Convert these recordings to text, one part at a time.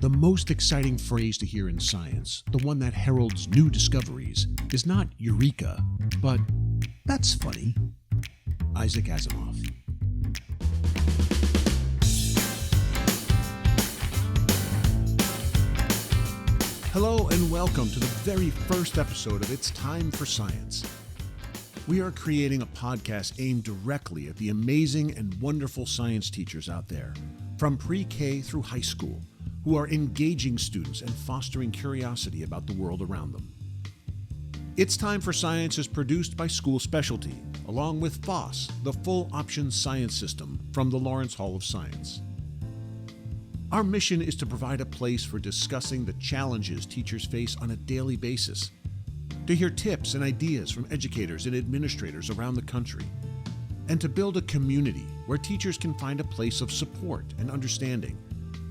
The most exciting phrase to hear in science, the one that heralds new discoveries, is not eureka, but that's funny. Isaac Asimov. Hello and welcome to the very first episode of It's Time for Science. We are creating a podcast aimed directly at the amazing and wonderful science teachers out there, from pre-K through high school, who are engaging students and fostering curiosity about the world around them. It's Time for Science is produced by School Specialty, along with FOSS, the full option science system from the Lawrence Hall of Science. Our mission is to provide a place for discussing the challenges teachers face on a daily basis, to hear tips and ideas from educators and administrators around the country, and to build a community where teachers can find a place of support and understanding,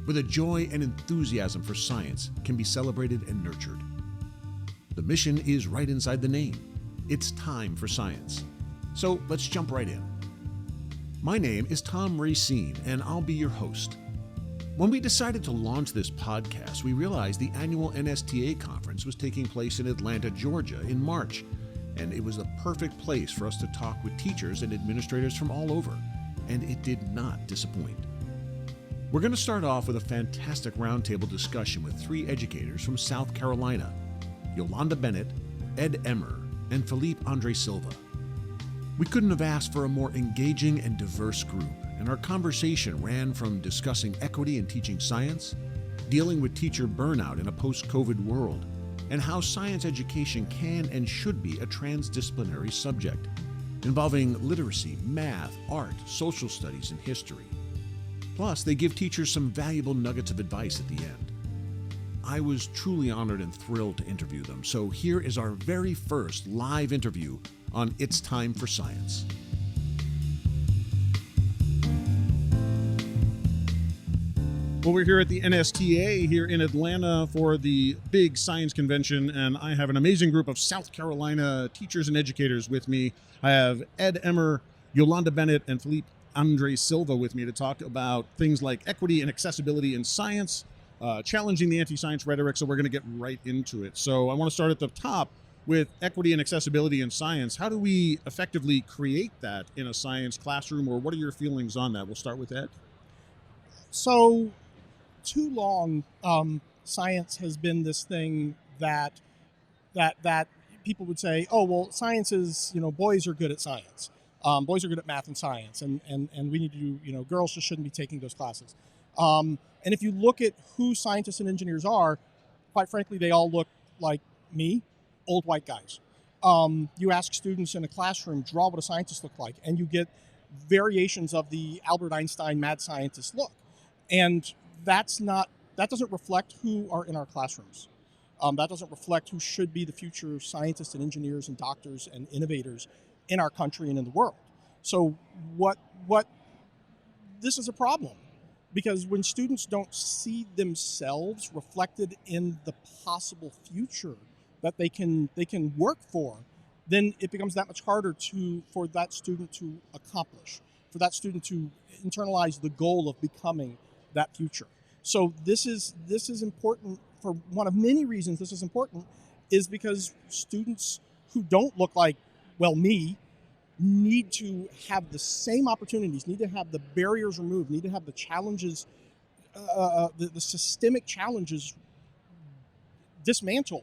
where the joy and enthusiasm for science can be celebrated and nurtured. The mission is right inside the name. It's time for science. So let's jump right in. My name is Tom Racine, and I'll be your host. When we decided to launch this podcast, we realized the annual NSTA conference was taking place in Atlanta, Georgia in March, and it was the perfect place for us to talk with teachers and administrators from all over, and it did not disappoint. We're going to start off with a fantastic roundtable discussion with three educators from South Carolina, Yolanda Bennett, Ed Emmer, and Felipe Andre Silva. We couldn't have asked for a more engaging and diverse group, and our conversation ran from discussing equity in teaching science, dealing with teacher burnout in a post-COVID world, and how science education can and should be a transdisciplinary subject, involving literacy, math, art, social studies, and history. Plus, they give teachers some valuable nuggets of advice at the end. I was truly honored and thrilled to interview them, so here is our very first live interview on It's Time for Science. Well, we're here at the NSTA here in Atlanta for the big science convention, and I have an amazing group of South Carolina teachers and educators with me. I have Ed Emmer, Yolanda Bennett, and Felipe Andre Silva with me to talk about things like equity and accessibility in science, challenging the anti-science rhetoric, so we're going to get right into it. So I want to start at the top with equity and accessibility in science. How do we effectively create that in a science classroom, or what are your feelings on that? We'll start with Ed. So, too long, science has been this thing that people would say, oh, well, science is, boys are good at science. Boys are good at math and science, and we need to do, girls just shouldn't be taking those classes. And if you look at who scientists and engineers are, quite frankly, they all look like me, old white guys. You ask students in a classroom, draw what a scientist look like, and you get variations of the Albert Einstein mad scientist look. And that doesn't reflect who are in our classrooms. That doesn't reflect who should be the future scientists and engineers and doctors and innovators in our country and in the world. So what this is a problem, because when students don't see themselves reflected in the possible future that they can work for, then it becomes that much harder for that student to accomplish, for that student to internalize the goal of becoming that future. So this is important for one of many reasons. This is important is because students who don't look like, well, me, need to have the same opportunities, need to have the barriers removed, need to have the challenges, the systemic challenges dismantled,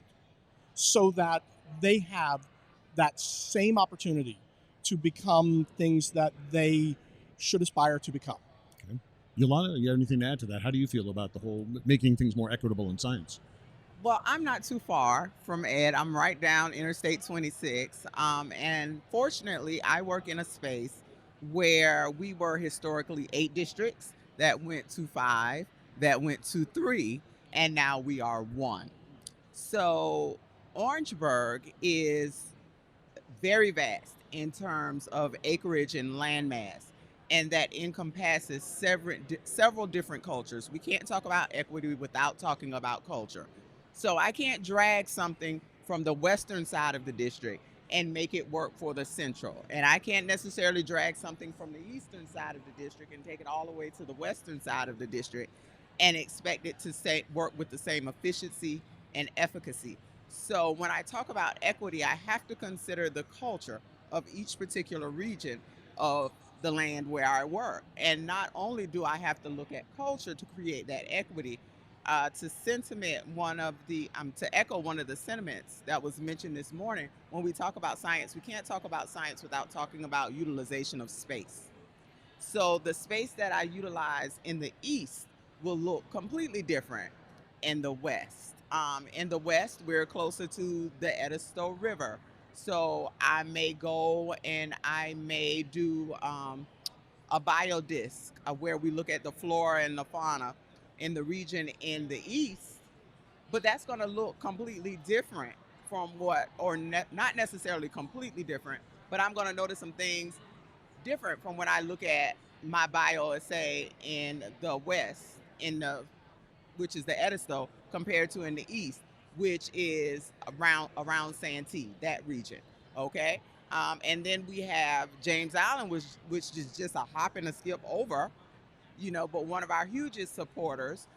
so that they have that same opportunity to become things that they should aspire to become. Okay. Yolanda, you have anything to add to that? How do you feel about the whole making things more equitable in science? Well, I'm not too far from Ed. I'm right down Interstate 26. And fortunately, I work in a space where we were historically 8 districts that went to 5, that went to 3, and now we are 1. So Orangeburg is very vast in terms of acreage and landmass, and that encompasses several different cultures. We can't talk about equity without talking about culture. So I can't drag something from the western side of the district and make it work for the central. And I can't necessarily drag something from the eastern side of the district and take it all the way to the western side of the district and expect it to work with the same efficiency and efficacy. So when I talk about equity, I have to consider the culture of each particular region of the land where I work. And not only do I have to look at culture to create that equity, to echo one of the sentiments that was mentioned this morning, when we talk about science, we can't talk about science without talking about utilization of space. So the space that I utilize in the East will look completely different in the West. In the West, we're closer to the Edisto River. So I may go and I may do a biodisc where we look at the flora and the fauna in the region in the East, but that's going to look completely different from not necessarily completely different, but I'm going to notice some things different from when I look at my bioassay in the West, which is the Edisto, compared to in the East, which is around Santee, that region. Okay, and then we have James Island, which is just a hop and a skip over, but one of our hugest supporters,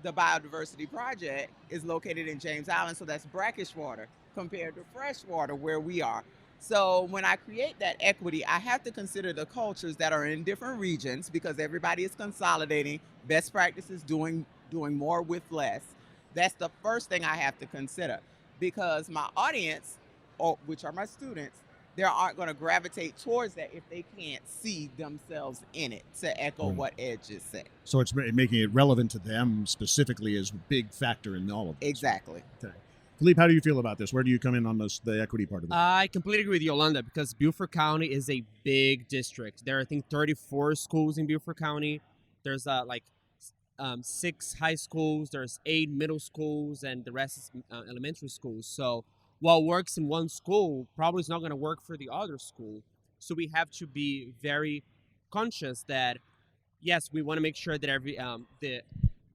the Biodiversity Project, is located in James Island, so that's brackish water compared to fresh water where we are. So when I create that equity, I have to consider the cultures that are in different regions, because everybody is consolidating best practices, doing more with less. That's the first thing I have to consider, because my audience, which are my students, they aren't going to gravitate towards that if they can't see themselves in it, to echo what Ed just said. So it's making it relevant to them specifically is a big factor in all of this. Exactly. Okay. Philippe, how do you feel about this? Where do you come in on the equity part of it? I completely agree with Yolanda, because Beaufort County is a big district. There are, I think, 34 schools in Beaufort County. There's 6 high schools, there's 8 middle schools, and the rest is elementary schools. So what works in one school probably is not going to work for the other school. So we have to be very conscious that, yes, we want to make sure that the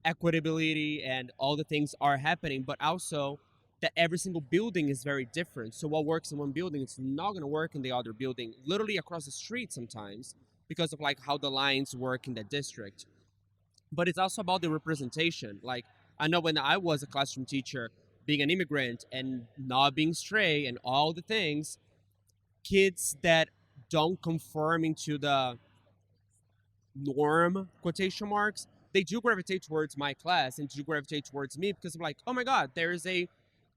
equitability and all the things are happening, but also that every single building is very different. So what works in one building, it's not going to work in the other building, literally across the street sometimes, because of how the lines work in the district. But it's also about the representation. I know when I was a classroom teacher, being an immigrant and not being straight and all the things, kids that don't conform into the norm, quotation marks, they do gravitate towards my class and do gravitate towards me, because I'm like, oh my God, there is a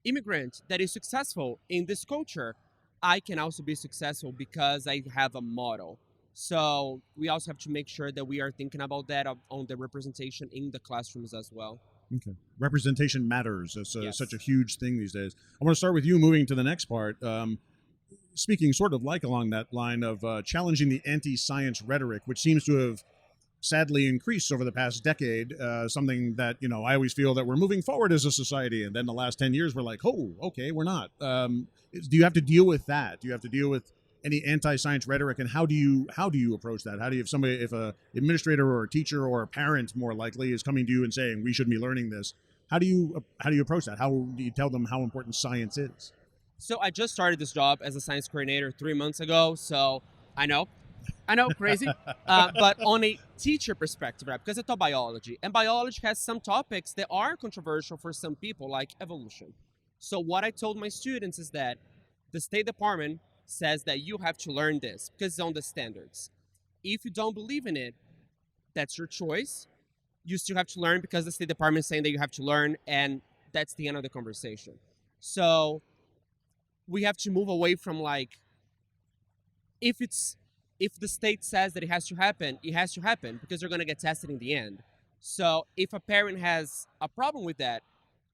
immigrant that is successful in this culture. I can also be successful because I have a model. So we also have to make sure that we are thinking about that on the representation in the classrooms as well. Okay. Representation matters. It's Yes. such a huge thing these days. I want to start with you, moving to the next part. Speaking sort of along that line of challenging the anti-science rhetoric, which seems to have sadly increased over the past decade, something that, I always feel that we're moving forward as a society. And then the last 10 years, we're like, oh, okay, we're not. Do you have to deal with that? Do you have to deal with any anti-science rhetoric, and how do you approach that? How do you, if a administrator or a teacher or a parent, more likely, is coming to you and saying we shouldn't be learning this, how do you approach that? How do you tell them how important science is? So I just started this job as a science coordinator 3 months ago. So I know, crazy. But on a teacher perspective, right? Because I taught biology, and biology has some topics that are controversial for some people, like evolution. So what I told my students is that the State Department says that you have to learn this because it's on the standards. If you don't believe in it, that's your choice. You still have to learn because the State Department is saying that you have to learn, and that's the end of the conversation. So we have to move away from if the state says that it has to happen because they're going to get tested in the end. So if a parent has a problem with that,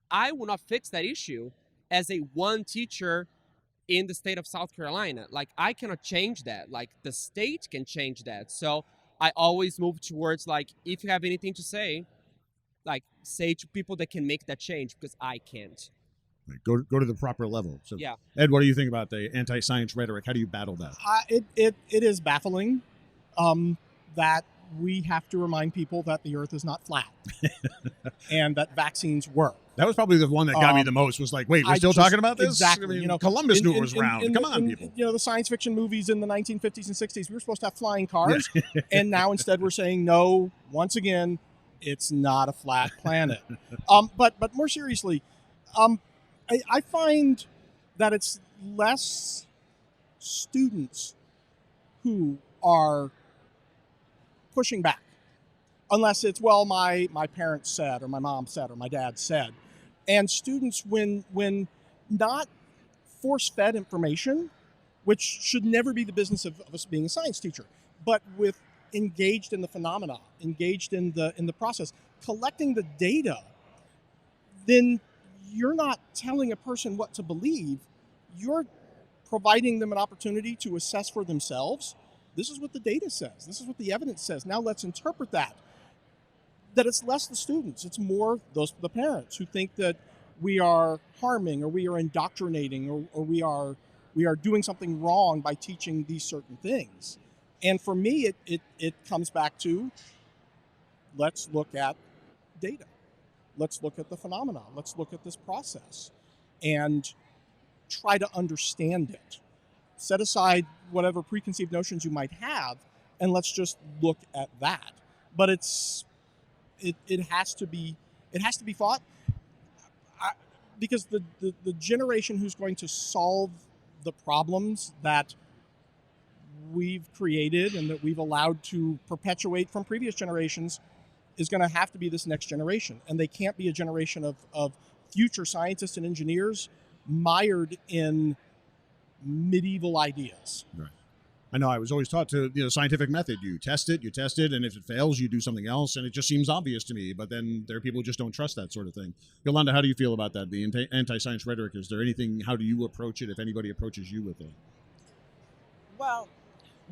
I will not fix that issue as a one teacher in the state of South Carolina. I cannot change that. The state can change that. So I always move towards if you have anything to say, say to people that can make that change, because I can't. Right. Go to the proper level. So, yeah. Ed, what do you think about the anti-science rhetoric? How do you battle that? It is baffling that we have to remind people that the earth is not flat and that vaccines work. That was probably the one that got me the most, was wait, we're still talking about this? Exactly. Columbus knew it was round. Come on, people. The science fiction movies in the 1950s and 60s, we were supposed to have flying cars. And now instead we're saying, no, once again, It's not a flat planet. But more seriously, I find that it's less students who are pushing back, unless it's, well, my parents said, or my mom said, or my dad said. And students, when not force-fed information, which should never be the business of us being a science teacher, but with engaged in the phenomena, engaged in the process, collecting the data, then you're not telling a person what to believe. You're providing them an opportunity to assess for themselves. This is what the data says. This is what the evidence says. Now let's interpret that. That it's less the students, it's more the parents who think that we are harming, or we are indoctrinating, or we are doing something wrong by teaching these certain things. And for me, it comes back to, let's look at data. Let's look at the phenomena. Let's look at this process and try to understand it. Set aside whatever preconceived notions you might have, and let's just look at that. But it has to be fought, because the generation who's going to solve the problems that we've created and that we've allowed to perpetuate from previous generations is going to have to be this next generation. And they can't be a generation of future scientists and engineers mired in medieval ideas. Right. I know I was always taught to, scientific method. You test it, and if it fails, you do something else. And it just seems obvious to me. But then there are people who just don't trust that sort of thing. Yolanda, how do you feel about that? The anti-science rhetoric, is there anything, how do you approach it if anybody approaches you with it? Well,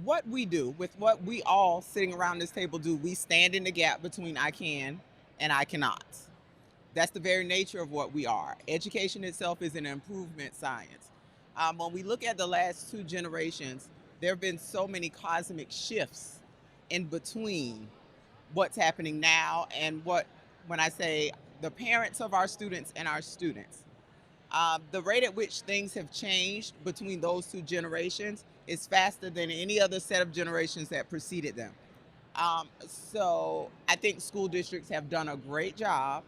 what we do, with what we all sitting around this table do, we stand in the gap between I can and I cannot. That's the very nature of what we are. Education itself is an improvement science. When we look at the last two generations, there have been so many cosmic shifts in between what's happening now and when I say the parents of our students and our students. The rate at which things have changed between those two generations is faster than any other set of generations that preceded them. So I think school districts have done a great job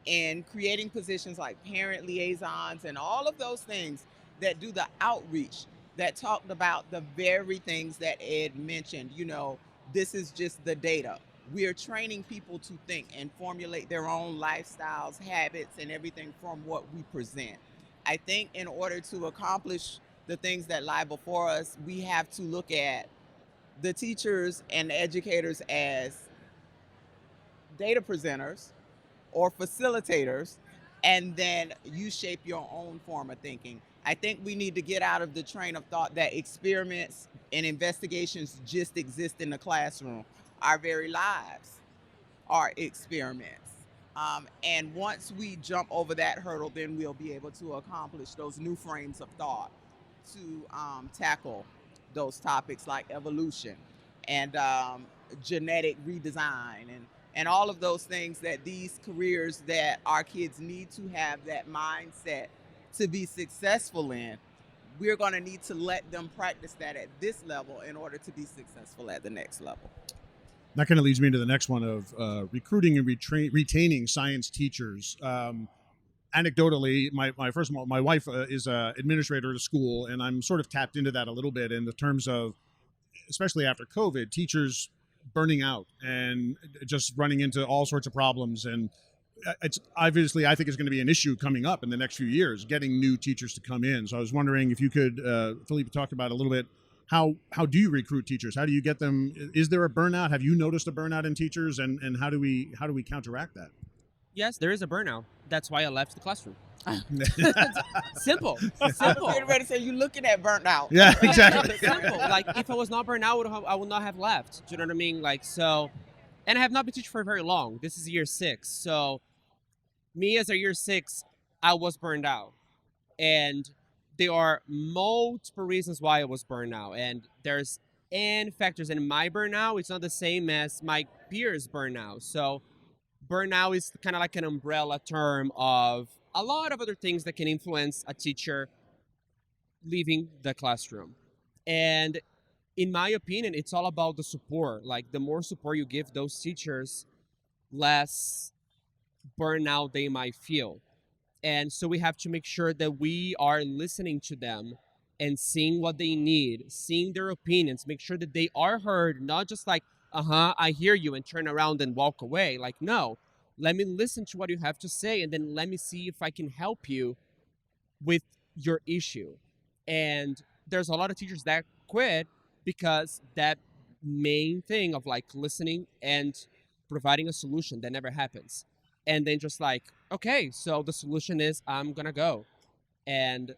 in creating positions like parent liaisons and all of those things that do the outreach, that talked about the very things that Ed mentioned. This is just the data. We are training people to think and formulate their own lifestyles, habits, and everything from what we present. I think in order to accomplish the things that lie before us, we have to look at the teachers and the educators as data presenters or facilitators, and then you shape your own form of thinking. I think we need to get out of the train of thought that experiments and investigations just exist in the classroom. Our very lives are experiments. And once we jump over that hurdle, then we'll be able to accomplish those new frames of thought to tackle those topics like evolution and genetic redesign and all of those things, that these careers that our kids need to have that mindset to be successful in. We're going to need to let them practice that at this level in order to be successful at the next level. That kind of leads me into the next one of recruiting and retaining science teachers. Anecdotally, my wife is an administrator at a school, and I'm sort of tapped into that a little bit in the terms of, especially after COVID, teachers burning out and just running into all sorts of problems. And it's obviously, I think, is going to be an issue coming up in the next few years, getting new teachers to come in. So I was wondering if you could, Philippe, talk about a little bit, how do you recruit teachers? How do you get them? Is there a burnout? Have you noticed a burnout in teachers? And how do we counteract that? Yes, there is a burnout. That's why I left the classroom. Simple. You're ready to say you're looking at burnt out. Yeah, exactly. Simple. Like, if I was not burnt out, I would not have left. Do you know what I mean? Like, so, and I have not been teaching for very long. This is year 6. So me as a year 6, I was burned out. And there are multiple reasons why I was burned out. And there's N factors in my burnout. It's not the same as my peers' burnout. So burnout is kind of like an umbrella term of a lot of other things that can influence a teacher leaving the classroom. And in my opinion, it's all about the support. Like, the more support you give those teachers, less burnout they might feel. And so we have to make sure that we are listening to them and seeing what they need, seeing their opinions, make sure that they are heard, not just like, I hear you, and turn around and walk away. Like, no, let me listen to what you have to say, and then let me see if I can help you with your issue. And there's a lot of teachers that quit because that main thing of like listening and providing a solution that never happens. And then just like, okay, so the solution is I'm gonna go. And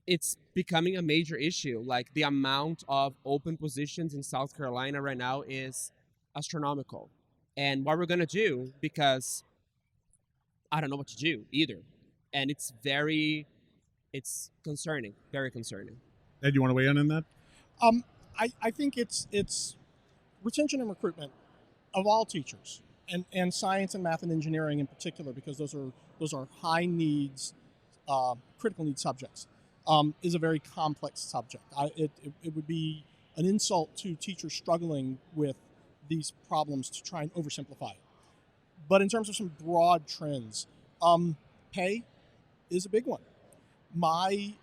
it's becoming a major issue. Like the amount of open positions in South Carolina right now is astronomical. And what we're gonna do, because I don't know what to do either. And it's concerning, very concerning. Ed, you want to weigh in on that? I think it's retention and recruitment of all teachers, and science and math and engineering in particular, because those are high needs, critical needs subjects, is a very complex subject. It would be an insult to teachers struggling with these problems to try and oversimplify it. But in terms of some broad trends, pay is a big one.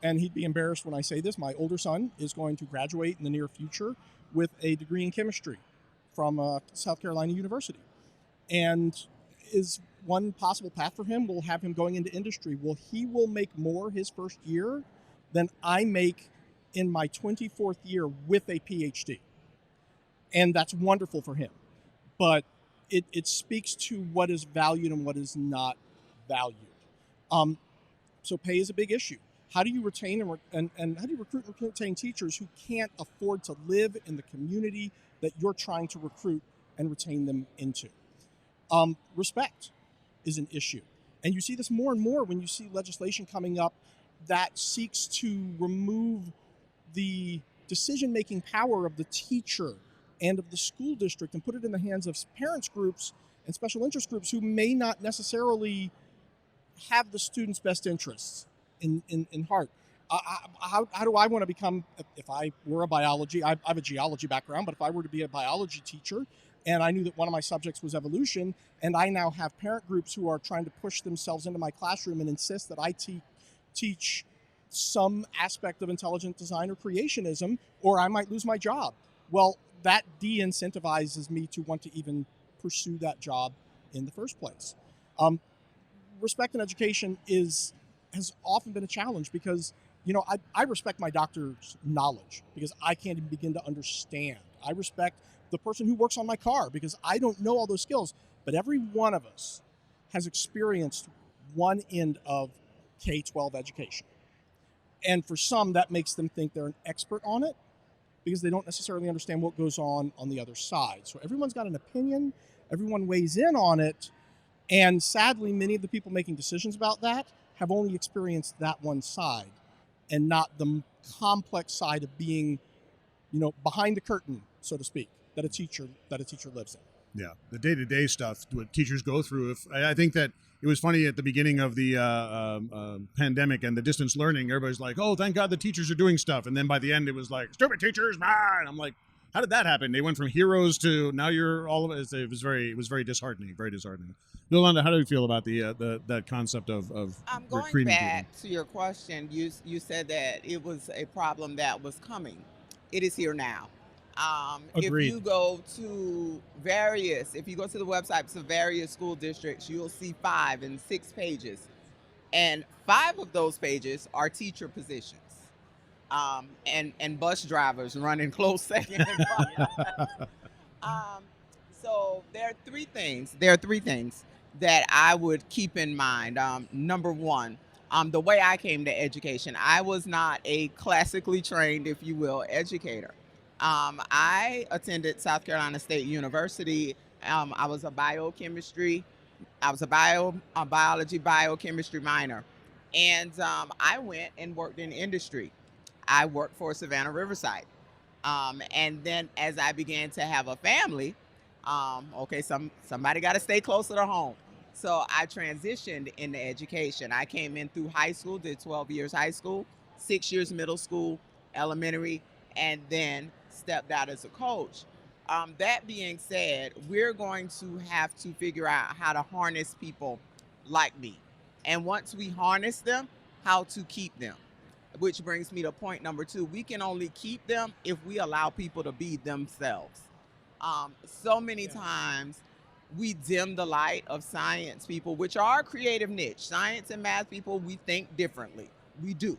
And he'd be embarrassed when I say this, my older son is going to graduate in the near future with a degree in chemistry from South Carolina University. And is one possible path for him will have him going into industry. Well, he will make more his first year than I make in my 24th year with a PhD. And that's wonderful for him. But it speaks to what is valued and what is not valued. So pay is a big issue. How do you retain and how do you recruit and retain teachers who can't afford to live in the community that you're trying to recruit and retain them into? Respect is an issue. And you see this more and more when you see legislation coming up that seeks to remove the decision-making power of the teacher and of the school district and put it in the hands of parents groups and special interest groups who may not necessarily have the students' best interests in heart. How do I want to become, if I were a biology, I have a geology background, but if I were to be a biology teacher and I knew that one of my subjects was evolution, and I now have parent groups who are trying to push themselves into my classroom and insist that I teach some aspect of intelligent design or creationism, or I might lose my job. Well, that de-incentivizes me to want to even pursue that job in the first place. Respect in education has often been a challenge because, I respect my doctor's knowledge because I can't even begin to understand. I respect the person who works on my car because I don't know all those skills. But every one of us has experienced one end of K-12 education. And for some, that makes them think they're an expert on it because they don't necessarily understand what goes on the other side. So everyone's got an opinion, everyone weighs in on it, and sadly, many of the people making decisions about that have only experienced that one side and not the complex side of being, behind the curtain, so to speak, that a teacher lives in. Yeah, the day-to-day stuff, what teachers go through. I think that it was funny at the beginning of the pandemic and the distance learning, everybody's like, oh, thank God the teachers are doing stuff. And then by the end, it was like, stupid teachers, and I'm like, how did that happen? They went from heroes to now you're all of it. It was very disheartening, very disheartening. Yolanda, how do you feel about that concept of Going recruiting back people? to your question, you said that it was a problem that was coming. It is here now. Agreed. If you go to the websites of various school districts, you'll see 5 and 6 pages. And 5 of those pages are teacher positions. And bus drivers running close second. So there are 3 things. That I would keep in mind. Number 1, the way I came to education, I was not a classically trained, if you will, educator. I attended South Carolina State University. I was a biology, biochemistry minor. And I went and worked in industry. I worked for Savannah Riverside. And then as I began to have a family, somebody got to stay closer to home. So I transitioned into education. I came in through high school, did 12 years high school, 6 years middle school, elementary, and then stepped out as a coach. That being said, we're going to have to figure out how to harness people like me. And once we harness them, how to keep them. Which brings me to point number two. We can only keep them if we allow people to be themselves. So many times we dim the light of science people, which are a creative niche. Science and math people, we think differently. We do.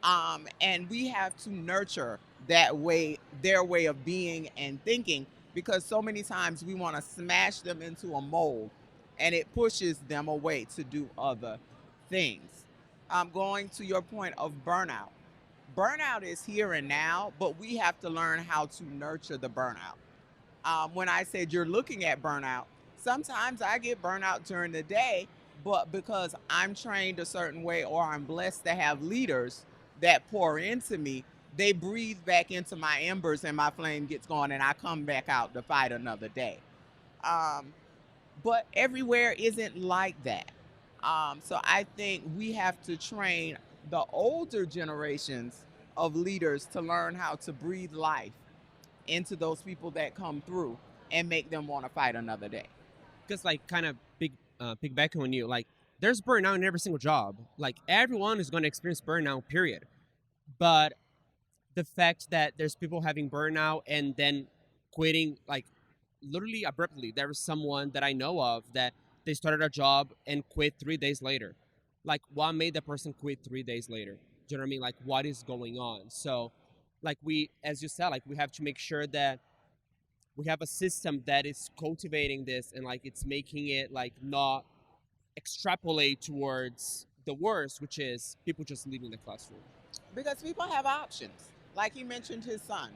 And we have to nurture that way, their way of being and thinking, because so many times we want to smash them into a mold and it pushes them away to do other things. Going to your point of burnout. Burnout is here and now, but we have to learn how to nurture the burnout. When I said you're looking at burnout, sometimes I get burnout during the day, but because I'm trained a certain way or I'm blessed to have leaders that pour into me, they breathe back into my embers and my flame gets going and I come back out to fight another day. Um, but everywhere isn't like that. So I think we have to train the older generations of leaders to learn how to breathe life into those people that come through and make them want to fight another day. Because like kind of piggyback on you, like there's burnout in every single job. Like everyone is going to experience burnout, period. But the fact that there's people having burnout and then quitting, like literally abruptly. There was someone that I know of that they started a job and quit 3 days later. Like, what made the person quit 3 days later? Do you know what I mean? Like, what is going on? So, like as you said, like we have to make sure that we have a system that is cultivating this and like it's making it like not extrapolate towards the worst, which is people just leaving the classroom. Because people have options. Like he mentioned his son.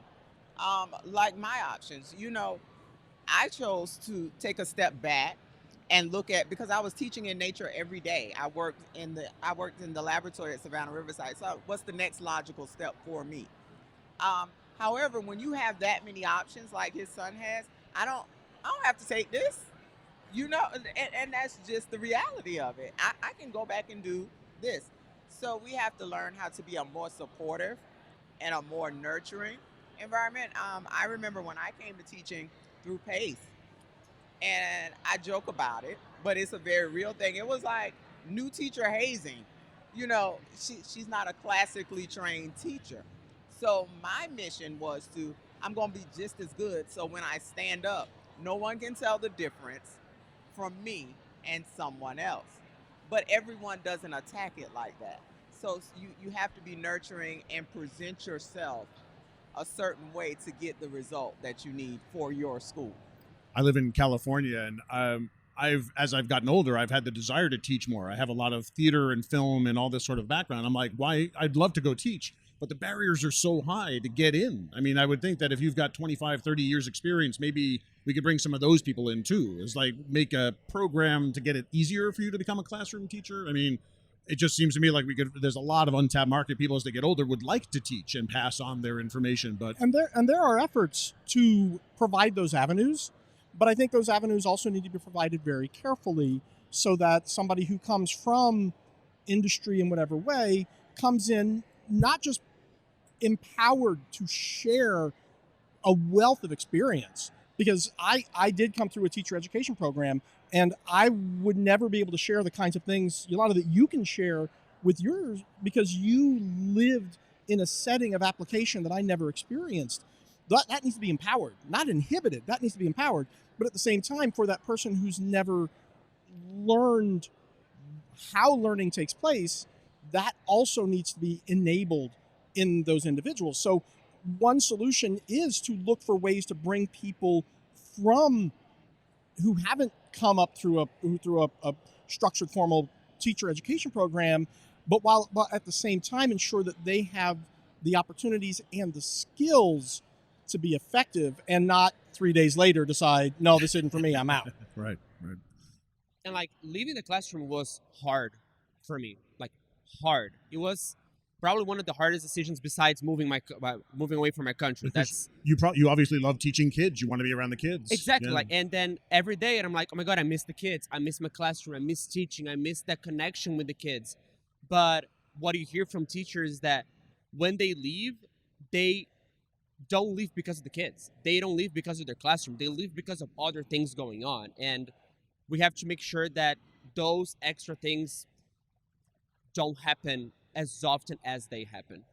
Like my options, I chose to take a step back and look at, because I was teaching in nature every day. I worked in the laboratory at Savannah Riverside. So what's the next logical step for me? However, when you have that many options like his son has, I don't have to take this. And that's just the reality of it. I can go back and do this. So we have to learn how to be a more supportive and a more nurturing environment. I remember when I came to teaching through PACE, and I joke about it, but it's a very real thing. It was like new teacher hazing. She's not a classically trained teacher. So my mission was I'm going to be just as good. So when I stand up, no one can tell the difference from me and someone else. But everyone doesn't attack it like that. So you have to be nurturing and present yourself a certain way to get the result that you need for your school. I live in California, and as I've gotten older, I've had the desire to teach more. I have a lot of theater and film and all this sort of background. I'm like, why? I'd love to go teach, but the barriers are so high to get in. I mean, I would think that if you've got 25, 30 years experience, maybe we could bring some of those people in too. It's like make a program to get it easier for you to become a classroom teacher. I mean, it just seems to me like there's a lot of untapped market. People as they get older would like to teach and pass on their information, but there are efforts to provide those avenues, but I think those avenues also need to be provided very carefully so that somebody who comes from industry in whatever way comes in not just empowered to share a wealth of experience, because I did come through a teacher education program, and I would never be able to share the kinds of things, a lot of that you can share with yours, because you lived in a setting of application that I never experienced. That needs to be empowered, not inhibited. That needs to be empowered. But at the same time, for that person who's never learned how learning takes place, that also needs to be enabled in those individuals. So one solution is to look for ways to bring people from who haven't come up through a structured formal teacher education program, but at the same time ensure that they have the opportunities and the skills to be effective, and not 3 days later decide, no, this isn't for me, I'm out. right. And like leaving the classroom was hard for me, like hard. It was probably one of the hardest decisions besides moving away from my country. Because you obviously love teaching kids. You want to be around the kids. Exactly. Yeah. Like, and then every day, and I'm like, oh my God, I miss the kids. I miss my classroom. I miss teaching. I miss that connection with the kids. But what you hear from teachers is that when they leave, they don't leave because of the kids. They don't leave because of their classroom. They leave because of other things going on. And we have to make sure that those extra things don't happen as often as they happen.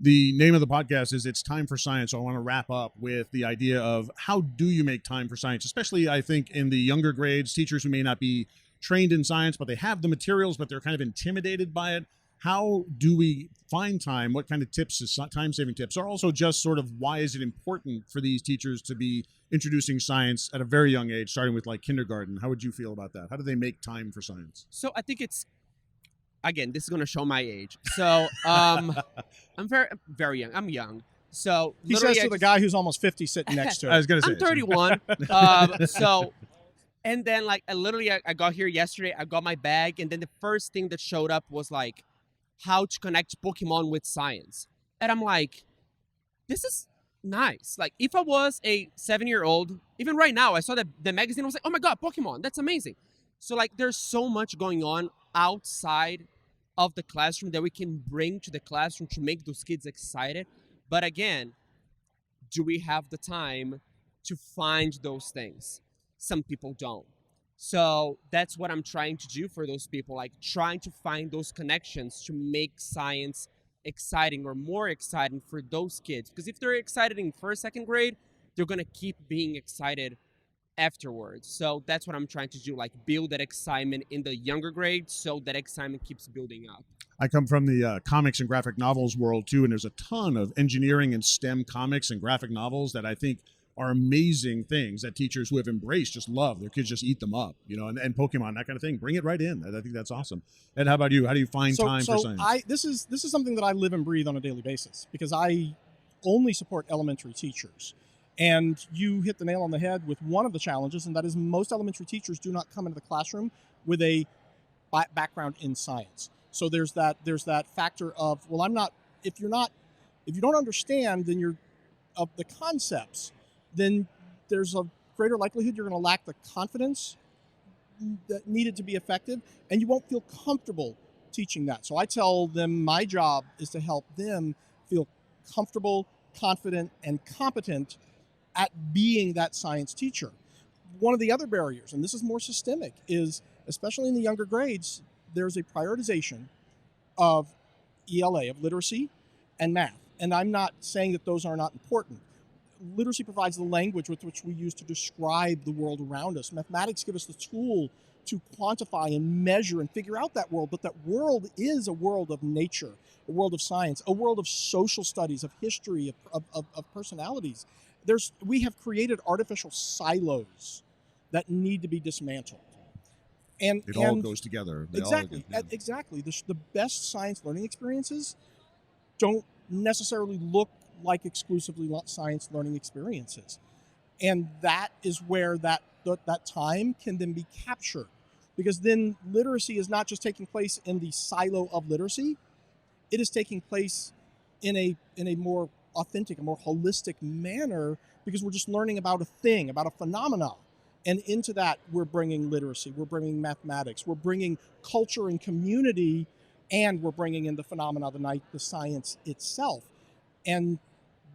The name of the podcast is It's Time for Science. So I want to wrap up with the idea of how do you make time for science, especially I think in the younger grades, teachers who may not be trained in science, but they have the materials, but they're kind of intimidated by it. How do we find time? What kind of tips, time-saving tips, or also just sort of why is it important for these teachers to be introducing science at a very young age, starting with like kindergarten? How would you feel about that? How do they make time for science? So I think it's, again, this is going to show my age. So I'm very, very young. I'm young. So He says literally to the guy who's almost 50 sitting next to him. I was going to say. I'm 31. So, and then like I got here yesterday. I got my bag, and then the first thing that showed up was like how to connect Pokemon with science, and I'm like, this is nice. Like if I was a 7-year-old, even right now, I saw the magazine. I was like, oh my god, Pokemon! That's amazing. So like, there's so much going on outside of the classroom that we can bring to the classroom to make those kids excited. But again, do we have the time to find those things? Some people don't. So that's what I'm trying to do for those people, like trying to find those connections to make science exciting or more exciting for those kids. Because if they're excited in first, second grade, they're going to keep being excited afterwards. So that's what I'm trying to do, like build that excitement in the younger grades so that excitement keeps building up. I come from the comics and graphic novels world too, and there's a ton of engineering and STEM comics and graphic novels that I think are amazing things that teachers who have embraced just love. Their kids just eat them up, and Pokemon, that kind of thing. Bring it right in. I think that's awesome. And how about you? How do you find time for science? This is something that I live and breathe on a daily basis because I only support elementary teachers. And you hit the nail on the head with one of the challenges, and that is most elementary teachers do not come into the classroom with a background in science. So there's that factor of, well, if you don't understand then you're of the concepts, then there's a greater likelihood you're going to lack the confidence that needed to be effective, and you won't feel comfortable teaching that. So I tell them my job is to help them feel comfortable, confident, and competent at being that science teacher. One of the other barriers, and this is more systemic, is especially in the younger grades, there's a prioritization of ELA, of literacy and math. And I'm not saying that those are not important. Literacy provides the language with which we use to describe the world around us. Mathematics give us the tool to quantify and measure and figure out that world, but that world is a world of nature, a world of science, a world of social studies, of history, of personalities. We have created artificial silos that need to be dismantled. And it all goes together. Exactly. The best science learning experiences don't necessarily look like exclusively science learning experiences. And that is where that time can then be captured. Because then literacy is not just taking place in the silo of literacy, it is taking place in a more authentic, a more holistic manner, because we're just learning about a thing, about a phenomenon. And into that, we're bringing literacy, we're bringing mathematics, we're bringing culture and community, and we're bringing in the phenomena, the science itself. And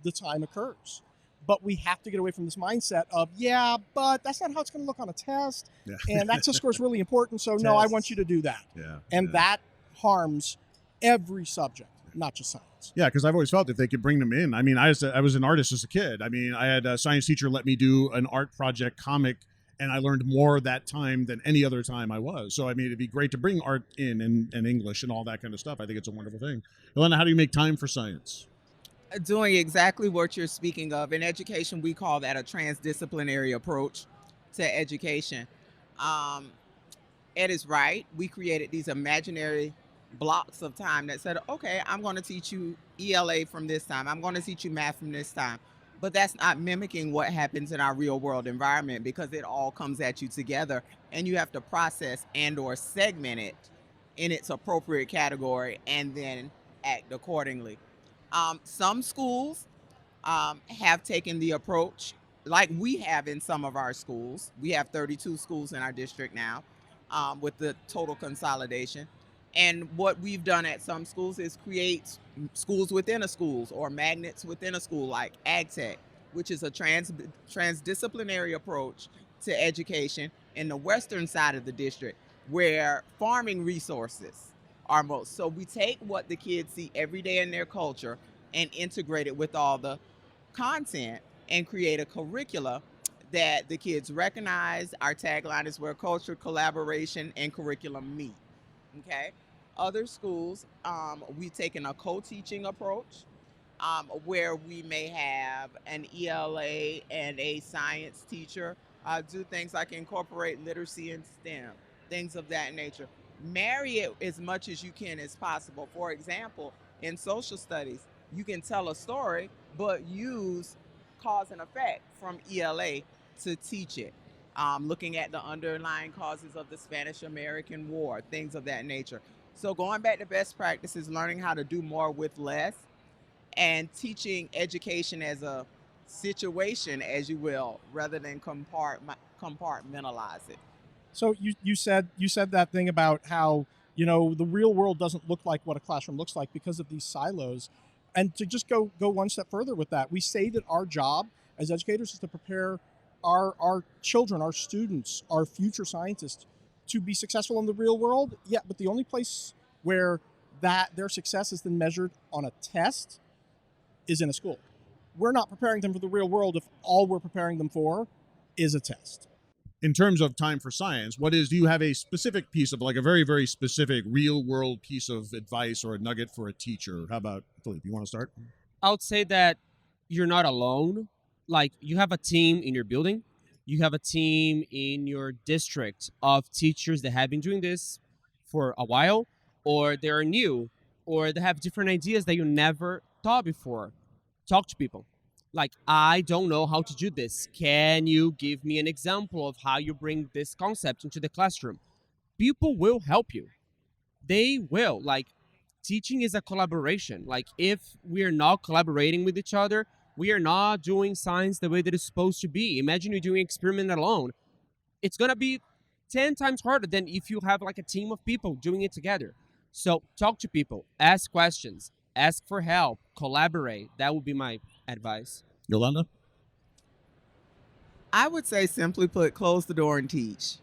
the time occurs. But we have to get away from this mindset of, yeah, but that's not how it's going to look on a test. Yeah. And that test score is really important, so no, I want you to do that. Yeah. And that harms every subject, not just science. Yeah, because I've always felt if they could bring them in. I mean, I was an artist as a kid. I mean, I had a science teacher let me do an art project comic, and I learned more that time than any other time I was. So, I mean, it'd be great to bring art in and English and all that kind of stuff. I think it's a wonderful thing. Elena, how do you make time for science? Doing exactly what you're speaking of. In education, we call that a transdisciplinary approach to education. Ed is right. We created these imaginary blocks of time that said, okay, I'm going to teach you ELA from this time. I'm going to teach you math from this time. But that's not mimicking what happens in our real world environment, because it all comes at you together and you have to process and or segment it in its appropriate category and then act accordingly. Some schools have taken the approach like we have in some of our schools. We have 32 schools in our district now with the total consolidation. And what we've done at some schools is create schools within a schools or magnets within a school, like AgTech, which is a transdisciplinary approach to education in the western side of the district, where farming resources are most. So we take what the kids see every day in their culture and integrate it with all the content and create a curricula that the kids recognize. Our tagline is where culture, collaboration, and curriculum meet. Okay. Other schools, we've taken a co-teaching approach, where we may have an ELA and a science teacher do things like incorporate literacy and STEM, things of that nature. Marry it as much as you can as possible. For example, in social studies, you can tell a story, but use cause and effect from ELA to teach it. Looking at the underlying causes of the Spanish American War, things of that nature. So, going back to best practices, learning how to do more with less, and teaching education as a situation, as you will, rather than compartmentalize it. So you said that thing about how the real world doesn't look like what a classroom looks like because of these silos, and to just go one step further with that, we say that our job as educators is to prepare our children, our students, our future scientists to be successful in the real world. Yeah, but the only place where that their success is then measured on a test is in a school. We're not preparing them for the real world if all we're preparing them for is a test. In terms of time for science, do you have a specific piece of, like, a very, very specific real world piece of advice or a nugget for a teacher? How about Philippe? You want to start? I would say that you're not alone. Like, you have a team in your building, you have a team in your district of teachers that have been doing this for a while, or they're new, or they have different ideas that you never thought before. Talk to people. Like, I don't know how to do this. Can you give me an example of how you bring this concept into the classroom? People will help you. They will. Like, teaching is a collaboration. Like, if we're not collaborating with each other, we are not doing science the way that it's supposed to be. Imagine you're doing an experiment alone. It's going to be 10 times harder than if you have like a team of people doing it together. So talk to people, ask questions, ask for help, collaborate. That would be my advice. Yolanda? I would say, simply put, close the door and teach.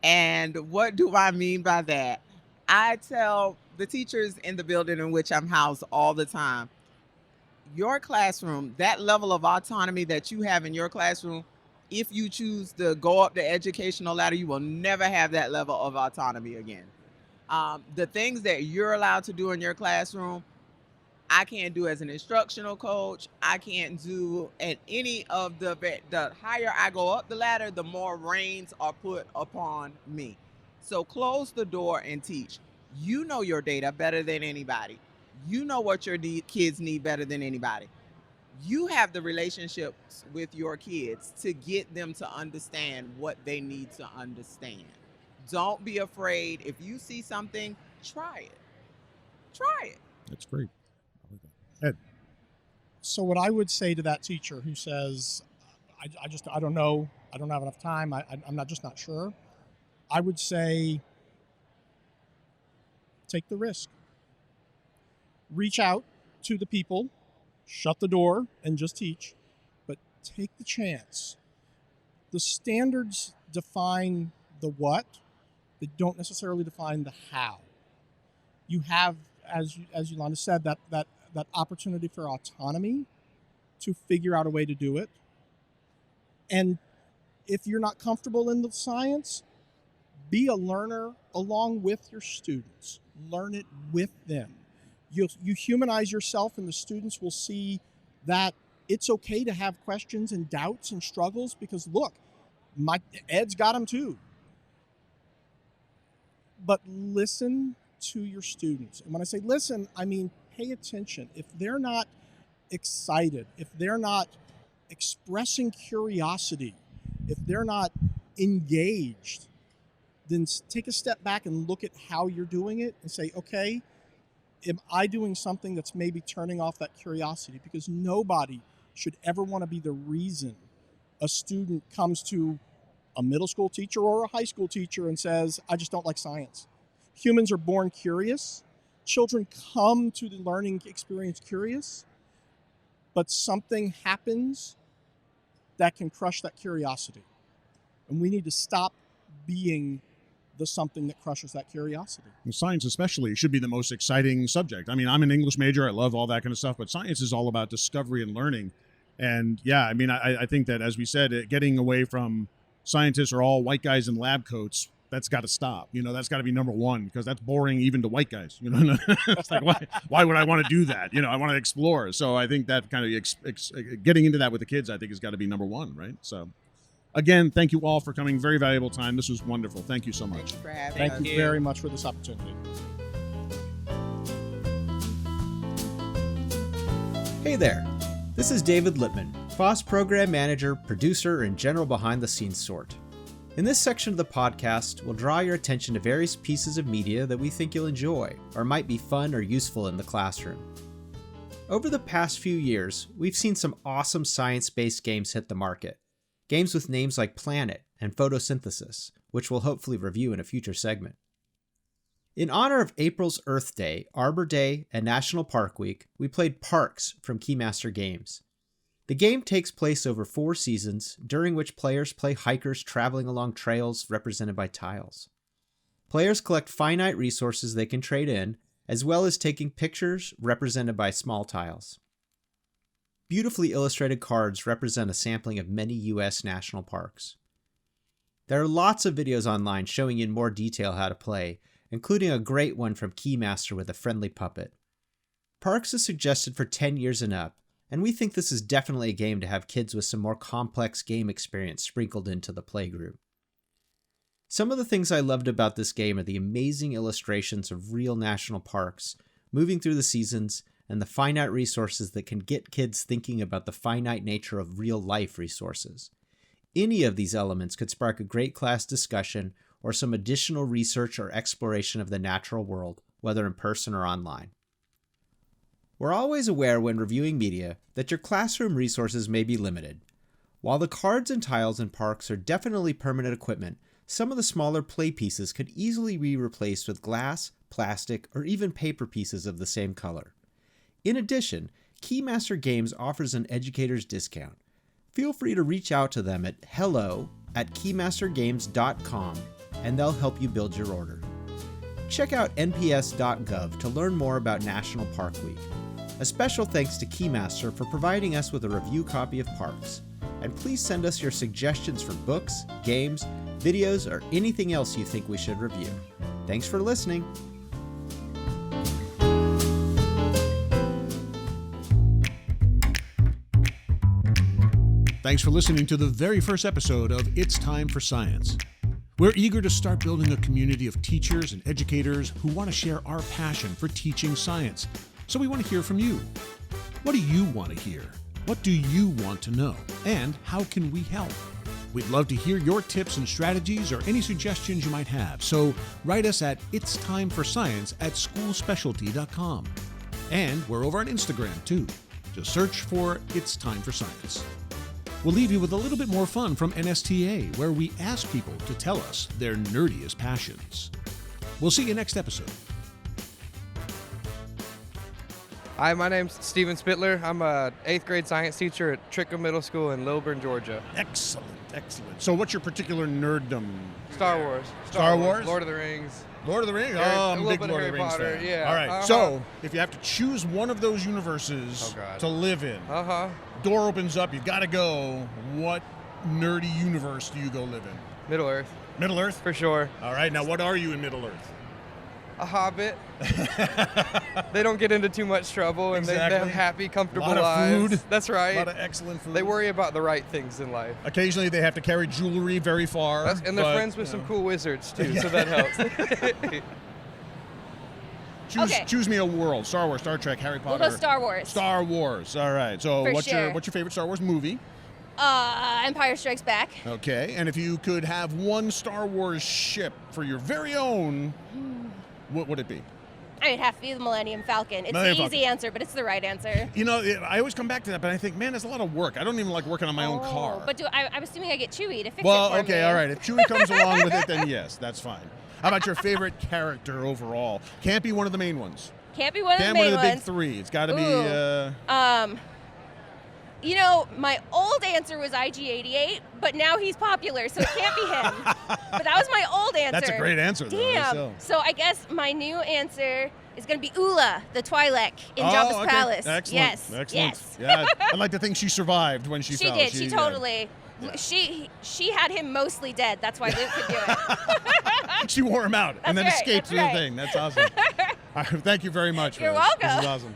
And what do I mean by that? I tell the teachers in the building in which I'm housed all the time, your classroom, that level of autonomy that you have in your classroom, if you choose to go up the educational ladder, you will never have that level of autonomy again. The things that you're allowed to do in your classroom, I can't do as an instructional coach. I can't do at any of the higher I go up the ladder, the more reins are put upon me. So close the door and teach. You know your data better than anybody. You know what your kids need better than anybody. You have the relationships with your kids to get them to understand what they need to understand. Don't be afraid. If you see something, try it. Try it. That's great. I like that. Ed? So what I would say to that teacher who says, I don't know, I don't have enough time, I'm not sure, I would say, take the risk. Reach out to the people, shut the door, and just teach, but take the chance. The standards define the what, they don't necessarily define the how. You have, as Yolanda said, that opportunity for autonomy to figure out a way to do it. And if you're not comfortable in the science, be a learner along with your students. Learn it with them. You humanize yourself, and the students will see that it's okay to have questions and doubts and struggles, because look, Ed's got them too. But listen to your students. And when I say listen, I mean pay attention. If they're not excited, if they're not expressing curiosity, if they're not engaged, then take a step back and look at how you're doing it and say, okay, am I doing something that's maybe turning off that curiosity? Because nobody should ever want to be the reason a student comes to a middle school teacher or a high school teacher and says, I just don't like science. Humans are born curious. Children come to the learning experience curious, but something happens that can crush that curiosity. And we need to stop being the something that crushes that curiosity. And science especially should be the most exciting subject. I mean, I'm an English major. I love all that kind of stuff, but science is all about discovery and learning. And yeah, I mean, I think that, as we said, getting away from scientists are all white guys in lab coats, that's got to stop. That's got to be number one, because that's boring even to white guys. It's like, why would I want to do that? I want to explore. So I think that kind of getting into that with the kids, I think, has got to be number one, right? So again, thank you all for coming. Very valuable time. This was wonderful. Thank you so much. Thank you for having us. Thank you very much for this opportunity. Hey there, this is David Lippman, FOSS Program Manager, Producer, and General Behind-the-Scenes Sort. In this section of the podcast, we'll draw your attention to various pieces of media that we think you'll enjoy, or might be fun or useful in the classroom. Over the past few years, we've seen some awesome science-based games hit the market. Games with names like Planet and Photosynthesis, which we'll hopefully review in a future segment. In honor of April's Earth Day, Arbor Day, and National Park Week, we played Parks from Keymaster Games. The game takes place over 4 seasons, during which players play hikers traveling along trails represented by tiles. Players collect finite resources they can trade in, as well as taking pictures represented by small tiles. Beautifully illustrated cards represent a sampling of many U.S. national parks. There are lots of videos online showing you in more detail how to play, including a great one from Keymaster with a friendly puppet. Parks is suggested for 10 years and up, and we think this is definitely a game to have kids with some more complex game experience sprinkled into the playgroup. Some of the things I loved about this game are the amazing illustrations of real national parks, moving through the seasons, and the finite resources that can get kids thinking about the finite nature of real-life resources. Any of these elements could spark a great class discussion or some additional research or exploration of the natural world, whether in person or online. We're always aware when reviewing media that your classroom resources may be limited. While the cards and tiles in parks are definitely permanent equipment, some of the smaller play pieces could easily be replaced with glass, plastic, or even paper pieces of the same color. In addition, Keymaster Games offers an educator's discount. Feel free to reach out to them at hello@keymastergames.com and they'll help you build your order. Check out nps.gov to learn more about National Park Week. A special thanks to Keymaster for providing us with a review copy of Parks. And please send us your suggestions for books, games, videos, or anything else you think we should review. Thanks for listening. Thanks for listening to the very first episode of It's Time for Science. We're eager to start building a community of teachers and educators who want to share our passion for teaching science. So we want to hear from you. What do you want to hear? What do you want to know? And how can we help? We'd love to hear your tips and strategies or any suggestions you might have. So write us at itstimeforscience@schoolspecialty.com. And we're over on Instagram too. Just search for It's Time for Science. We'll leave you with a little bit more fun from NSTA, where we ask people to tell us their nerdiest passions. We'll see you next episode. Hi, my name's Steven Spittler. I'm a 8th grade science teacher at Trickham Middle School in Lilburn, Georgia. Excellent, excellent. So what's your particular nerddom? Star Wars. Star Wars? Lord of the Rings. Lord of the Rings? Harry- Oh, a I'm a little big bit of Lord of the Harry Rings Potter, fan. yeah. All right, so if you have to choose one of those universes to live in, door opens up, you gotta go, what nerdy universe do you go live in? Middle Earth. Middle Earth? For sure. All right, now what are you in Middle Earth? A hobbit. They don't get into too much trouble, and they have happy, comfortable lives. A lot of food. That's right. A lot of excellent food. They worry about the right things in life. Occasionally they have to carry jewelry very far. And they're friends with some cool wizards, too, so that helps. Choose me a world. Star Wars, Star Trek, Harry Potter. We'll go Star Wars. Star Wars. All right. So what's your favorite Star Wars movie? Empire Strikes Back. Okay. And if you could have one Star Wars ship for your very own, what would it be? I mean, it'd have to be the Millennium Falcon. It's Millennium the easy answer, but it's the right answer. You know, I always come back to that, but I think, man, it's a lot of work. I don't even like working on my own car. But I'm assuming I get Chewie to fix it for Well, okay, me. all right. If Chewie comes along with it, then yes, that's fine. How about your favorite character overall? Can't be one of the main ones. Can't be one of the Can't main one of the big ones. three. It's got to be. You know, my old answer was IG-88, but now he's popular, so it can't be him. But that was my old answer. That's a great answer, though. Damn. So I guess my new answer is going to be Ula, the Twi'lek in Jabba's okay. palace. Excellent. Yes. Excellent. Yes. Yeah, I'd like to think she survived when she She fell. did. She yeah. totally. Yeah. She had him mostly dead. That's why Luke could do it. She wore him out and then That's right, escaped that's through the right. thing. That's awesome. Thank you very much. You're for this. welcome. This is awesome.